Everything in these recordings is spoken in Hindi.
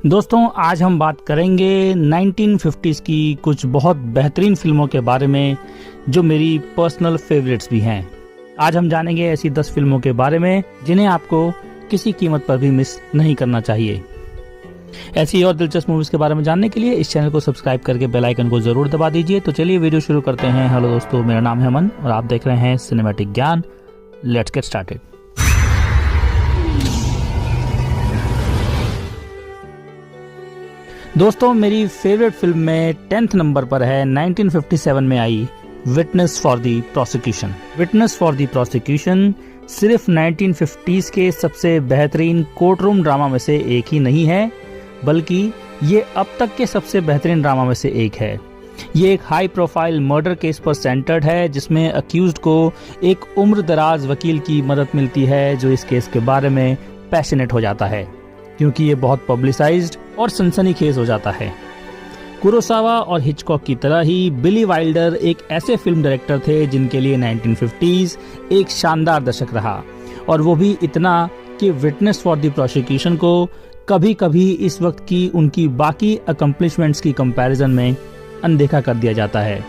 दोस्तों आज हम बात करेंगे 1950s की कुछ बहुत बेहतरीन फिल्मों के बारे में जो मेरी पर्सनल फेवरेट्स भी हैं। आज हम जानेंगे ऐसी 10 फिल्मों के बारे में जिन्हें आपको किसी कीमत पर भी मिस नहीं करना चाहिए। ऐसी और दिलचस्प मूवीज के बारे में जानने के लिए इस चैनल को सब्सक्राइब करके बेल आइकन को जरूर दबा दीजिए। तो चलिए वीडियो शुरू करते हैं। हेलो दोस्तों, मेरा नाम है अमन और आप देख रहे हैं सिनेमैटिक ज्ञान। Let's get started. दोस्तों मेरी फेवरेट फिल्म में 10th नंबर पर है 1957 में आई witness for the prosecution. Witness for the prosecution सिर्फ 1950s के सबसे बेहतरीन कोर्ट रूम ड्रामा में से एक ही नहीं है, बल्कि ये अब तक के सबसे बेहतरीन ड्रामा में से एक है। ये एक हाई प्रोफाइल मर्डर केस पर सेंटर्ड है जिसमें अक्यूज्ड को एक उम्र दराज वकील की मदद मिलती है जो इस केस के बारे में पैशनेट हो जाता है क्योंकि ये बहुत पब्लिसाइज्ड और सनसनीखेज हो जाता है। कुरोसावा और हिचकॉक की तरह ही बिली वाइल्डर एक ऐसे फिल्म डायरेक्टर थे जिनके लिए 1950s एक शानदार दशक रहा, और वो भी इतना कि विटनेस फॉर द प्रोसिक्यूशन को कभी कभी इस वक्त की उनकी बाकी अकम्पलिशमेंट्स की कंपैरिजन में अनदेखा कर दिया जाता है।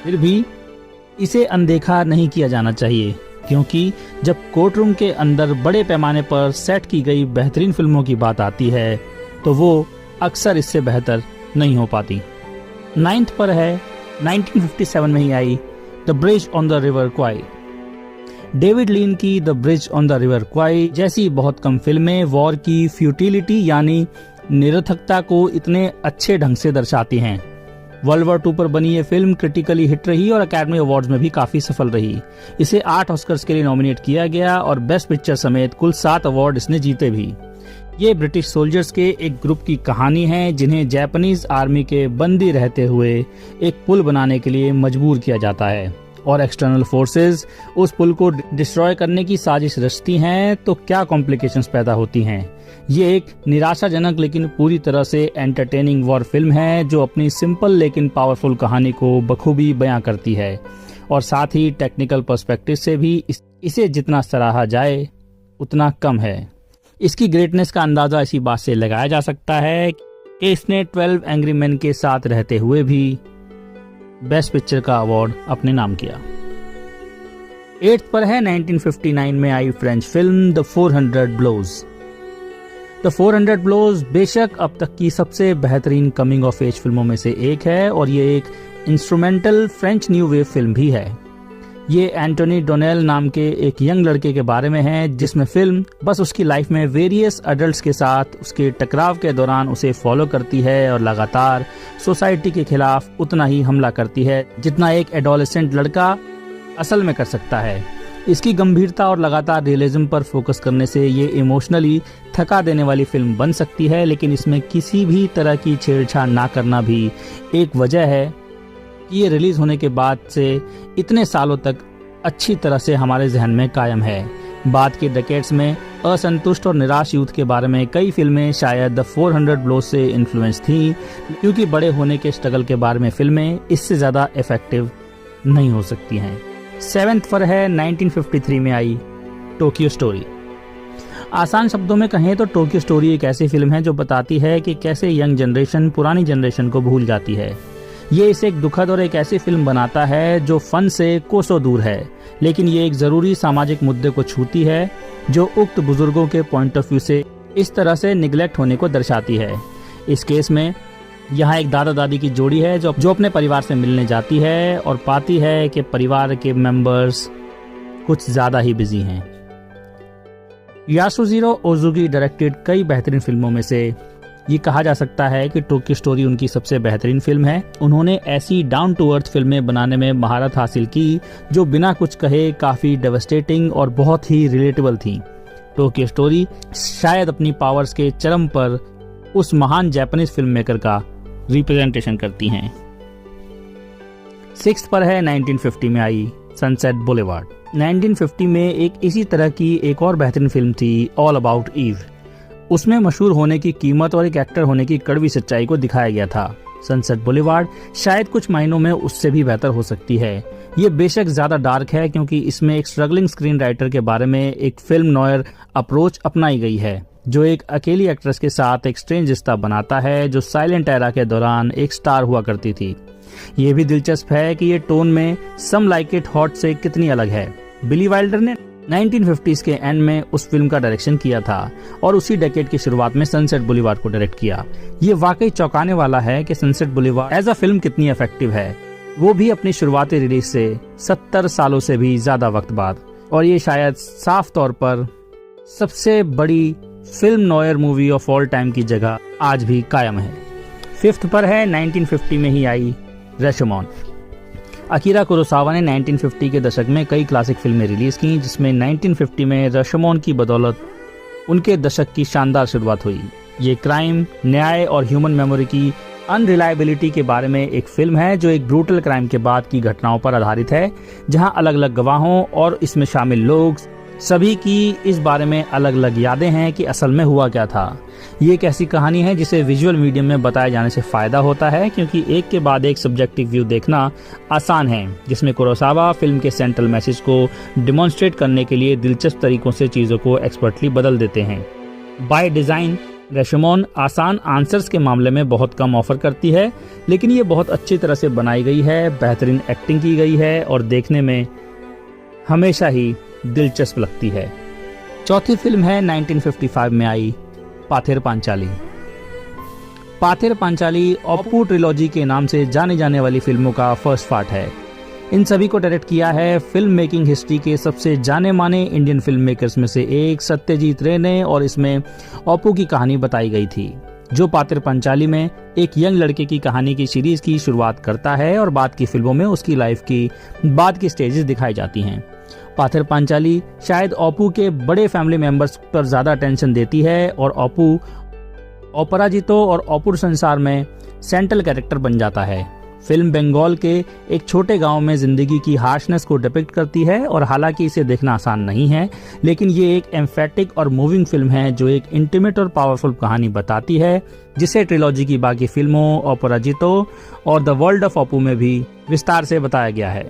फिर भी इसे अनदेखा नहीं किया जाना चाहिए क्योंकि जब कोर्ट रूम के अंदर बड़े पैमाने पर सेट की गई बेहतरीन फिल्मों की बात आती है तो वो अक्सर इससे बेहतर नहीं हो पाती। 9th पर है 1957 में ही आई the bridge on the river Kwai. David Lean की the bridge on the river Kwai जैसी बहुत कम फिल्में वॉर की फ्यूटिलिटी यानी निरर्थकता को इतने अच्छे ढंग से दर्शाती हैं। वर्ल्ड वॉर 2 पर बनी ये फिल्म क्रिटिकली हिट रही और अकेडमी अवार्ड्स में भी काफी सफल रही। इसे 8 ऑस्कर्स के लिए नॉमिनेट किया गया और बेस्ट पिक्चर समेत कुल 7 अवार्ड इसने जीते भी। ये ब्रिटिश सोल्जर्स के एक ग्रुप की कहानी है जिन्हें जापानीज आर्मी के बंदी रहते हुए एक पुल बनाने के लिए मजबूर किया जाता है और एक्सटर्नल फोर्सेस उस पुल को डिस्ट्रॉय करने की साजिश रचती हैं तो क्या कॉम्प्लिकेशंस पैदा होती हैं। ये एक निराशाजनक लेकिन पूरी तरह से एंटरटेनिंग वॉर फिल्म है जो अपनी सिंपल लेकिन पावरफुल कहानी को बखूबी बयां करती है, और साथ ही टेक्निकल पर्सपेक्टिव से भी इसे जितना सराहा जाए उतना कम है। इसकी ग्रेटनेस का अंदाजा इसी बात से लगाया जा सकता है कि इसने 12 एंग्री मैन के साथ रहते हुए भी बेस्ट पिक्चर का अवार्ड अपने नाम किया। 8th पर है 1959 में आई French film the 400 blows. The 400 blows बेशक अब तक की सबसे बेहतरीन कमिंग ऑफ एज फिल्मों में से एक है और ये एक instrumental French new wave film भी है। ये एंटोनी डोनेल नाम के एक यंग लड़के के बारे में है जिसमें फिल्म बस उसकी लाइफ में वेरियस एडल्ट्स के साथ उसके टकराव के दौरान उसे फॉलो करती है और लगातार सोसाइटी के खिलाफ उतना ही हमला करती है जितना एक एडोलेसेंट लड़का असल में कर सकता है। इसकी गंभीरता और लगातार रियलिज्म पर फोकस करने से ये इमोशनली थका देने वाली फिल्म बन सकती है, लेकिन इसमें किसी भी तरह की छेड़छाड़ ना करना भी एक वजह है कि ये रिलीज होने के बाद से इतने सालों तक अच्छी तरह से हमारे जहन में कायम है। बाद के डेकेड्स में असंतुष्ट और निराश यूथ के बारे में कई फिल्में शायद द 400 ब्लोज से इन्फ्लुएंस थी क्योंकि बड़े होने के स्ट्रगल के बारे में फिल्में इससे ज्यादा इफेक्टिव नहीं हो सकती हैं। 7th पर है 1953 में आई टोक्यो स्टोरी। आसान शब्दों में कहें तो टोक्यो स्टोरी एक ऐसी फिल्म है जो बताती है कि कैसे यंग जनरेशन पुरानी जनरेशन को भूल जाती है। ये इसे एक दुखद और एक ऐसी फिल्म बनाता है जो फन से कोसों दूर है, लेकिन ये एक जरूरी सामाजिक मुद्दे को छूती है जो उक्त बुजुर्गों के पॉइंट ऑफ व्यू से इस तरह से निगलेक्ट होने को दर्शाती है। इस केस में यहाँ एक दादा दादी की जोड़ी है जो अपने परिवार से मिलने जाती है और पाती है कि परिवार के मेंबर्स कुछ ज्यादा ही बिजी हैं। यासुजीरो ओजुकी डायरेक्टेड कई बेहतरीन फिल्मों में से ये कहा जा सकता है कि टोक्यो स्टोरी उनकी सबसे बेहतरीन फिल्म है। उन्होंने ऐसी डाउन टू अर्थ फिल्में बनाने में महारत हासिल की जो बिना कुछ कहे काफी डेवस्टेटिंग और बहुत ही रिलेटेबल थी। टोक्यो स्टोरी शायद अपनी पावर्स के चरम पर उस महान जापानीज फिल्म मेकर का रिप्रेजेंटेशन करती हैं। 6th पर है 1950 में आई सनसेट बुलेवार्ड। 1950 में एक इसी तरह की एक और बेहतरीन फिल्म थी ऑल अबाउट ईव। उसमें मशहूर होने की कीमत और एक एक्टर होने की कड़वी सच्चाई को दिखाया गया था। सनसेट बुलेवार्ड शायद कुछ मायनों में उससे भी बेहतर हो सकती है। ये बेशक ज्यादा डार्क है क्योंकि इसमें एक स्ट्रगलिंग स्क्रीन राइटर के बारे में एक फिल्म नॉयर अप्रोच अपनाई गई है, जो एक अकेली एक्ट्रेस के साथ एक स्ट्रेंज रिश्ता बनाता है जो साइलेंट एरा के दौरान एक स्टार हुआ करती थी। ये भी दिलचस्प है कि ये टोन में सम लाइक इट हॉट से कितनी अलग है। बिली वाइल्डर ने 1950s के एंड में उस फिल्म का डायरेक्शन किया था और उसी डेकेड की शुरुआत में सनसेट बुलीवार्ड को डायरेक्ट किया। ये वाकई चौंकाने वाला है कि sunset boulevard as a film कितनी इफेक्टिव है, वो भी अपनी शुरुआती रिलीज से 70 सालों से भी ज्यादा वक्त बाद। और ये शायद साफ तौर पर सबसे बड़ी film Noire movie of all time की जगह आज भी कायम है। 5th पर है 1950 में ही आई रशोमोन। अकीरा कुरोसावा ने 1950 के दशक में कई क्लासिक फिल्में रिलीज की, जिसमें 1950 में रशोमोन की बदौलत उनके दशक की शानदार शुरुआत हुई। ये क्राइम, न्याय और ह्यूमन मेमोरी की अनरिलायबिलिटी के बारे में एक फिल्म है जो एक ब्रूटल क्राइम के बाद की घटनाओं पर आधारित है, जहां अलग अलग गवाहों और इसमें शामिल लोग सभी की इस बारे में अलग अलग यादें हैं कि असल में हुआ क्या था। ये एक ऐसी कहानी है जिसे विजुअल मीडियम में बताए जाने से फायदा होता है, क्योंकि एक के बाद एक सब्जेक्टिव व्यू देखना आसान है, जिसमें कुरोसावा फिल्म के सेंट्रल मैसेज को डिमॉन्स्ट्रेट करने के लिए दिलचस्प तरीकों से चीजों को एक्सपर्टली बदल देते हैं। बाय डिजाइन रशोमोन आसान आंसर्स के मामले में बहुत कम ऑफर करती है, लेकिन ये बहुत अच्छी तरह से बनाई गई है, बेहतरीन एक्टिंग की गई है और देखने में हमेशा ही दिलचस्प लगती है। चौथी फिल्म है 1955 में आई पाथेर पांचाली। पाथेर पांचाली ओप्पू ट्रिलॉजी के नाम से जाने जाने वाली फिल्मों का फर्स्ट पार्ट है। इन सभी को डायरेक्ट किया है फिल्म मेकिंग हिस्ट्री के सबसे जाने माने इंडियन फिल्म मेकर्स में से एक सत्यजीत रे ने, और इसमें ओप्पू की कहानी बताई गई थी, जो पाथेर पांचाली में एक यंग लड़के की कहानी की सीरीज की शुरुआत करता है और बाद की फिल्मों में उसकी लाइफ की बाद की स्टेजेस दिखाई जाती हैं। पाथेर पांचाली शायद ओप्पू के बड़े फैमिली मेंबर्स पर ज्यादा अटेंशन देती है और ओप्पू अपराजितो और ओप्पू संसार में सेंट्रल कैरेक्टर बन जाता है। फिल्म बंगाल के एक छोटे गांव में जिंदगी की हार्शनेस को डिपिक्ट करती है और हालांकि इसे देखना आसान नहीं है, लेकिन ये एक एम्फेटिक और मूविंग फिल्म है जो एक इंटीमेट और पावरफुल कहानी बताती है, जिसे ट्रिलॉजी की बाकी फिल्मों अपराजितो और द वर्ल्ड ऑफ ओप्पू में भी विस्तार से बताया गया है।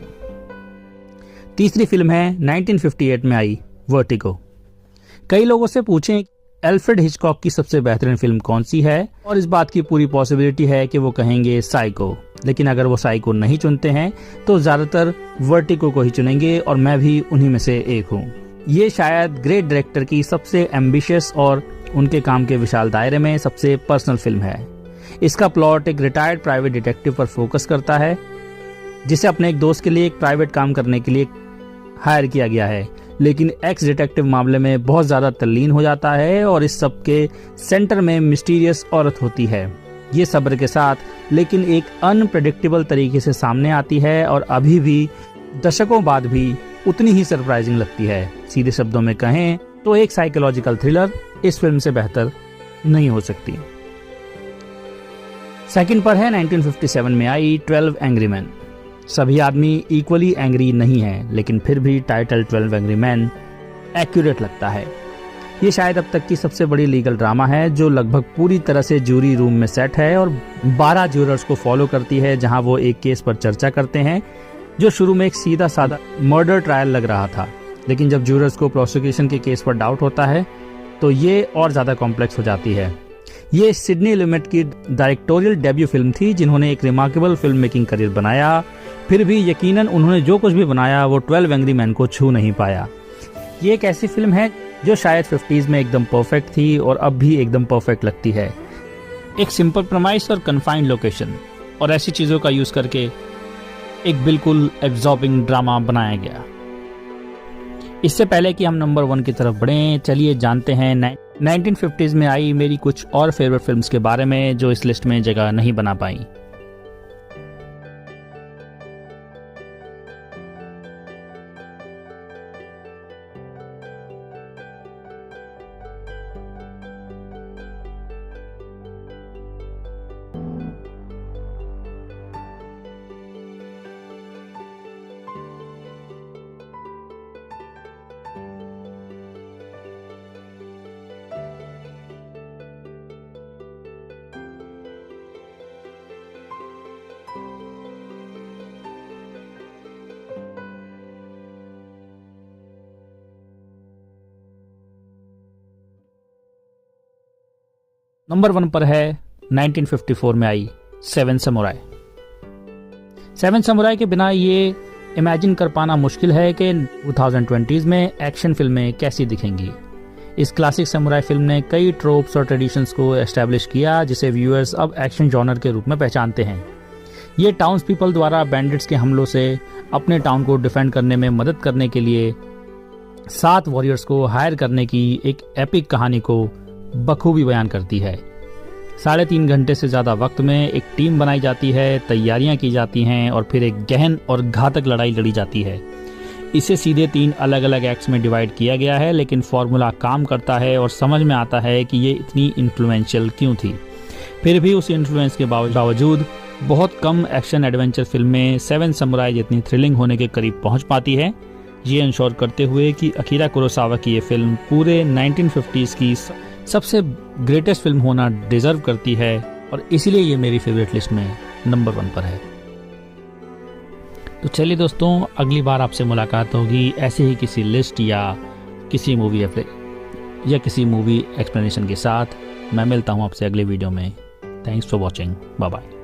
तीसरी फिल्म है 1958 में आई वर्टिगो। कई लोगों से पूछें एल्फ्रेड हिचकॉक की सबसे बेहतरीन फिल्म कौन सी है, और इस बात की पूरी पॉसिबिलिटी है कि वो कहेंगे साइको, लेकिन अगर वो साइको नहीं चुनते हैं तो ज्यादातर वर्टिगो को ही चुनेंगे और मैं भी उन्हीं में से एक हूँ। ये शायद ग्रेट डायरेक्टर की सबसे एम्बिशियस और उनके काम के विशाल दायरे में सबसे पर्सनल फिल्म है। इसका प्लॉट एक रिटायर्ड प्राइवेट डिटेक्टिव पर फोकस करता है, जिसे अपने एक दोस्त के लिए एक प्राइवेट काम करने के लिए हायर किया गया है, लेकिन एक्स डिटेक्टिव मामले में बहुत ज्यादा तल्लीन हो जाता है और इस सब के सेंटर में मिस्टीरियस औरत होती है। ये सब्र के साथ लेकिन एक अनप्रेडिक्टेबल तरीके से सामने आती है और अभी भी दशकों बाद भी उतनी ही सरप्राइजिंग लगती है। सीधे शब्दों में कहें तो एक साइकोलॉजिकल थ्रिलर इस फिल्म से बेहतर नहीं हो सकती। सेकंड पर है 1957 में आई 12 एंग्री मैन। सभी आदमी इक्वली एंग्री नहीं है, लेकिन फिर भी टाइटल 12 एंग्री मैन एक्यूरेट लगता है। ये शायद अब तक की सबसे बड़ी लीगल ड्रामा है जो लगभग पूरी तरह से जूरी रूम में सेट है और 12 ज्यूरर्स को फॉलो करती है, जहां वो एक केस पर चर्चा करते हैं जो शुरू में एक सीधा साधा मर्डर ट्रायल लग रहा था, लेकिन जब ज्यूरर्स को प्रोसिक्यूशन के केस पर डाउट होता है तो ये और ज्यादा कॉम्प्लेक्स हो जाती है। ये सिडनी लुमेट की डायरेक्टोरियल डेब्यू फिल्म थी, जिन्होंने एक रिमार्केबल फिल्म मेकिंग करियर बनाया। फिर भी यकीनन उन्होंने जो कुछ भी बनाया वो 12 एंग्री मैन को छू नहीं पाया। ये एक ऐसी फिल्म है जो शायद 50s में एकदम परफेक्ट थी और अब भी एकदम परफेक्ट लगती है। एक सिंपल प्रमाइस और कन्फाइंड लोकेशन और ऐसी चीजों का यूज करके एक बिल्कुल एब्जॉर्बिंग ड्रामा बनाया गया। इससे पहले कि हम नंबर 1 की तरफ बढ़ें, चलिए जानते हैं 1950s में आई मेरी कुछ और फेवरेट फिल्म्स के बारे में जो इस लिस्ट में जगह नहीं बना पाई। नंबर 1 पर है 1954 में आई सेवन समुराई। सेवन समुराई के बिना ये इमेजिन कर पाना मुश्किल है कि 2020s में एक्शन फिल्में कैसी दिखेंगी। इस क्लासिक समुराई फिल्म ने कई ट्रोप्स और ट्रेडिशंस को एस्टैब्लिश किया जिसे व्यूअर्स अब एक्शन जॉनर के रूप में पहचानते हैं। ये टाउन्स पीपल द्वारा बैंडिट्स के हमलों से अपने टाउन को डिफेंड करने में मदद करने के लिए 7 वॉरियर्स को हायर करने की एक एपिक कहानी को बखूबी बयान करती है। 3.5 घंटे से ज़्यादा वक्त में एक टीम बनाई जाती है, तैयारियां की जाती हैं और फिर एक गहन और घातक लड़ाई लड़ी जाती है। इसे सीधे 3 अलग अलग एक्ट्स में डिवाइड किया गया है, लेकिन फॉर्मूला काम करता है और समझ में आता है कि ये इतनी इन्फ्लुएंशियल क्यों थी। फिर भी उस इन्फ्लुएंस के बावजूद बहुत कम एक्शन एडवेंचर फिल्में सेवन समुराई जितनी थ्रिलिंग होने के करीब पहुंच पाती है, ये इंश्योर करते हुए कि अकीरा कुरोसावा की ये फिल्म पूरे 1950s की सबसे ग्रेटेस्ट फिल्म होना डिजर्व करती है और इसीलिए ये मेरी फेवरेट लिस्ट में नंबर 1 पर है। तो चलिए दोस्तों, अगली बार आपसे मुलाकात होगी ऐसे ही किसी लिस्ट या किसी मूवी एक्सप्लेनेशन के साथ। मैं मिलता हूँ आपसे अगले वीडियो में। Thanks for watching. Bye bye.